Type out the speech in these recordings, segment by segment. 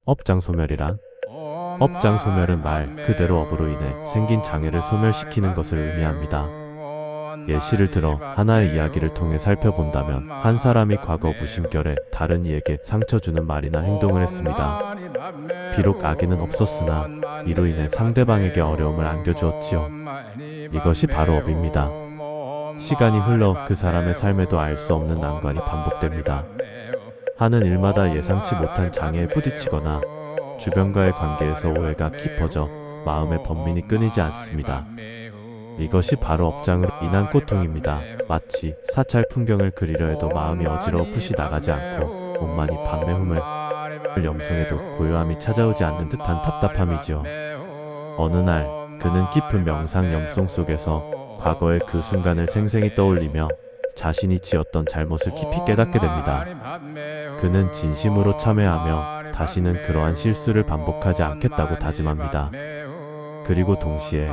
업장소멸이란? 업장소멸은 말 그대로 업으로 인해 생긴 장애를 소멸시키는 것을 의미합니다. 예시를 들어 하나의 이야기를 통해 살펴본다면 한 사람이 과거 무심결에 다른 이에게 상처 주는 말이나 행동을 했습니다. 비록 악의는 없었으나 이로 인해 상대방에게 어려움을 안겨주었지요. 이것이 바로 업입니다. 시간이 흘러 그 사람의 삶에도 알 수 없는 난관이 반복됩니다. 하는 일마다 예상치 못한 장애에 부딪히거나 주변과의 관계에서 오해가 깊어져 마음의 번민이 끊이지 않습니다. 이것이 바로 업장으로 인한 고통입니다. 마치 사찰 풍경을 그리려 해도 마음이 어지러워 붓이 나가지 않고 몸만이 밤매움을 염송해도 고요함이 찾아오지 않는 듯한 답답함이지요. 어느 날 그는 깊은 명상 염송 속에서 과거의 그 순간을 생생히 떠올리며 자신이 지었던 잘못을 깊이 깨닫게 됩니다. 그는 진심으로 참회하며 다시는 그러한 실수를 반복하지 않겠다고 다짐합니다. 그리고 동시에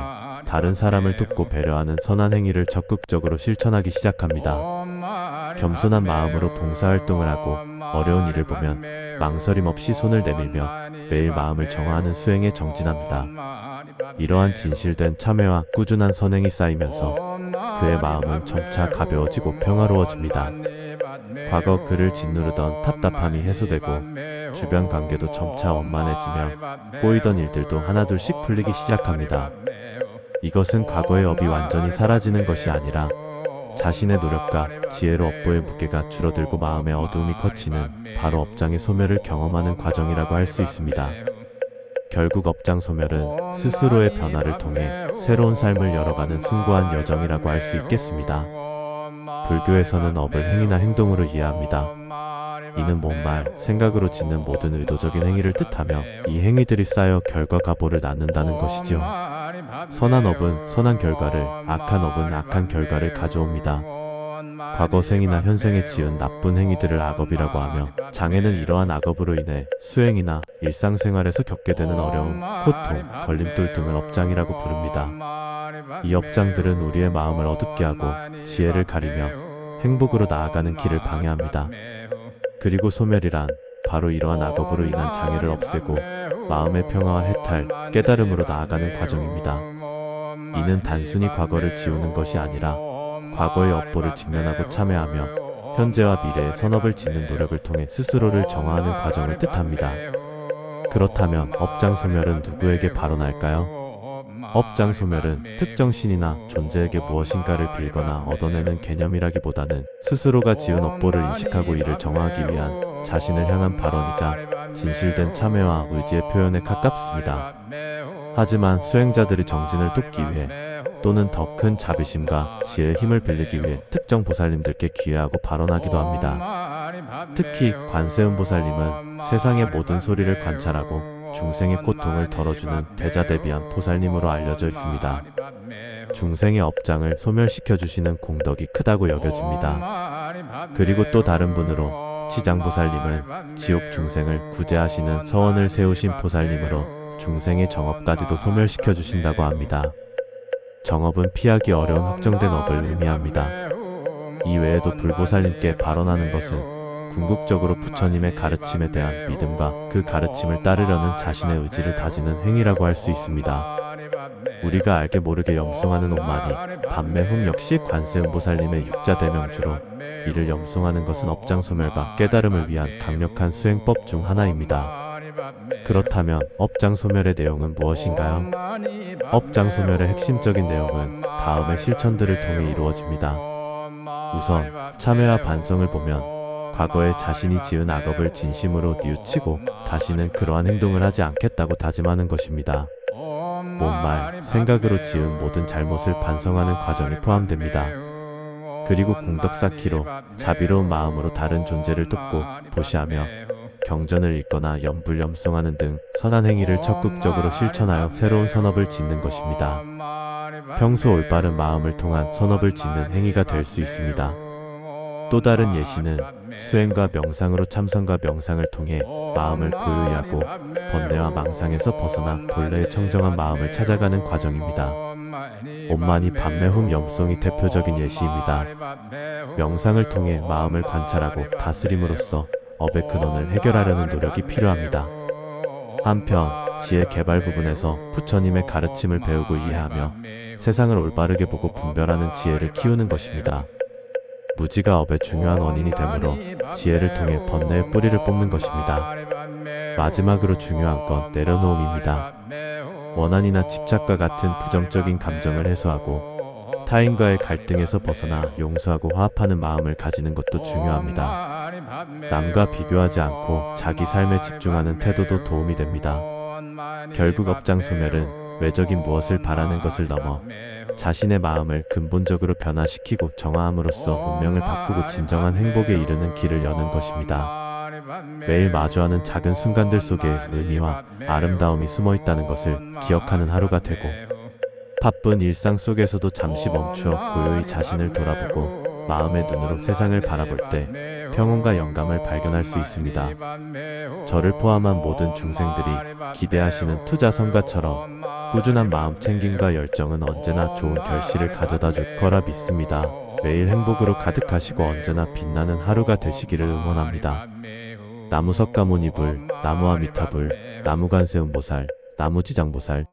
다른 사람을 돕고 배려하는 선한 행위를 적극적으로 실천하기 시작합니다. 겸손한 마음으로 봉사활동을 하고 어려운 일을 보면 망설임 없이 손을 내밀며 매일 마음을 정화하는 수행에 정진합니다. 이러한 진실된 참회와 꾸준한 선행이 쌓이면서 그의 마음은 점차 가벼워지고 평화로워집니다. 과거 그를 짓누르던 답답함이 해소되고 주변 관계도 점차 원만해지며 꼬이던 일들도 하나둘씩 풀리기 시작합니다. 이것은 과거의 업이 완전히 사라지는 것이 아니라 자신의 노력과 지혜로 업보의 무게가 줄어들고 마음의 어두움이 걷히는 바로 업장의 소멸을 경험하는 과정이라고 할 수 있습니다. 결국 업장 소멸은 스스로의 변화를 통해 새로운 삶을 열어가는 숭고한 여정이라고 할 수 있겠습니다. 불교에서는 업을 행위나 행동으로 이해합니다. 이는 몸말, 생각으로 짓는 모든 의도적인 행위를 뜻하며 이 행위들이 쌓여 결과가 보를 낳는다는 것이지요. 선한 업은 선한 결과를, 악한 업은 악한 결과를 가져옵니다. 과거 생이나 현생에 지은 나쁜 행위들을 악업이라고 하며 장애는 이러한 악업으로 인해 수행이나 일상생활에서 겪게 되는 어려움, 고통, 걸림돌 등을 업장이라고 부릅니다. 이 업장들은 우리의 마음을 어둡게 하고 지혜를 가리며 행복으로 나아가는 길을 방해합니다. 그리고 소멸이란 바로 이러한 악업으로 인한 장애를 없애고 마음의 평화와 해탈, 깨달음으로 나아가는 과정입니다. 이는 단순히 과거를 지우는 것이 아니라 과거의 업보를 직면하고 참회하며 현재와 미래의 선업을 짓는 노력을 통해 스스로를 정화하는 과정을 뜻합니다. 그렇다면 업장소멸은 누구에게 발언할까요? 업장소멸은 특정 신이나 존재에게 무엇인가를 빌거나 얻어내는 개념이라기보다는 스스로가 지은 업보를 인식하고 이를 정화하기 위한 자신을 향한 발언이자 진실된 참회와 의지의 표현에 가깝습니다. 하지만 수행자들이 정진을 돕기 위해 또는 더 큰 자비심과 지혜의 힘을 빌리기 위해 특정 보살님들께 기회하고 발언하기도 합니다. 특히 관세음 보살님은 세상의 모든 소리를 관찰하고 중생의 고통을 덜어주는 대자대비한 보살님으로 알려져 있습니다. 중생의 업장을 소멸시켜 주시는 공덕이 크다고 여겨집니다. 그리고 또 다른 분으로 지장보살님은 지옥 중생을 구제하시는 서원을 세우신 보살님으로 중생의 정업까지도 소멸시켜 주신다고 합니다. 정업은 피하기 어려운 확정된 업을 의미합니다. 이 외에도 불보살님께 발언하는 것은 궁극적으로 부처님의 가르침에 대한 믿음과 그 가르침을 따르려는 자신의 의지를 다지는 행위라고 할 수 있습니다. 우리가 알게 모르게 염송하는 옴마니, 밤매훔 역시 관세음보살님의 육자대명주로 이를 염송하는 것은 업장소멸과 깨달음을 위한 강력한 수행법 중 하나입니다. 그렇다면 업장소멸의 내용은 무엇인가요? 업장소멸의 핵심적인 내용은 다음의 실천들을 통해 이루어집니다. 우선 참회와 반성을 보면 과거에 자신이 지은 악업을 진심으로 뉘우치고 다시는 그러한 행동을 하지 않겠다고 다짐하는 것입니다. 몸말, 생각으로 지은 모든 잘못을 반성하는 과정이 포함됩니다. 그리고 공덕 쌓기로 자비로운 마음으로 다른 존재를 돕고 보시하며 경전을 읽거나 염불염송하는 등 선한 행위를 적극적으로 실천하여 새로운 선업을 짓는 것입니다. 평소 올바른 마음을 통한 선업을 짓는 행위가 될 수 있습니다. 또 다른 예시는 수행과 명상으로 참선과 명상을 통해 마음을 고요히 하고 번뇌와 망상에서 벗어나 본래의 청정한 마음을 찾아가는 과정입니다. 옴마니 밤매훔 염송이 대표적인 예시입니다. 명상을 통해 마음을 관찰하고 다스림으로써 업의 근원을 해결하려는 노력이 필요합니다. 한편 지혜 개발 부분에서 부처님의 가르침을 배우고 이해하며 세상을 올바르게 보고 분별하는 지혜를 키우는 것입니다. 무지가 업의 중요한 원인이 되므로 지혜를 통해 번뇌의 뿌리를 뽑는 것입니다. 마지막으로 중요한 건 내려놓음입니다. 원한이나 집착과 같은 부정적인 감정을 해소하고 타인과의 갈등에서 벗어나 용서하고 화합하는 마음을 가지는 것도 중요합니다. 남과 비교하지 않고 자기 삶에 집중하는 태도도 도움이 됩니다. 결국 업장 소멸은 외적인 무엇을 바라는 것을 넘어 자신의 마음을 근본적으로 변화시키고 정화함으로써 운명을 바꾸고 진정한 행복에 이르는 길을 여는 것입니다. 매일 마주하는 작은 순간들 속에 의미와 아름다움이 숨어 있다는 것을 기억하는 하루가 되고, 바쁜 일상 속에서도 잠시 멈추어 고요히 자신을 돌아보고 마음의 눈으로 세상을 바라볼 때 평온과 영감을 발견할 수 있습니다. 저를 포함한 모든 중생들이 기대하시는 투자성가처럼 꾸준한 마음 챙김과 열정은 언제나 좋은 결실을 가져다 줄 거라 믿습니다. 매일 행복으로 가득하시고 언제나 빛나는 하루가 되시기를 응원합니다. 나무석가모니불, 나무아미타불, 나무관세음보살, 나무지장보살,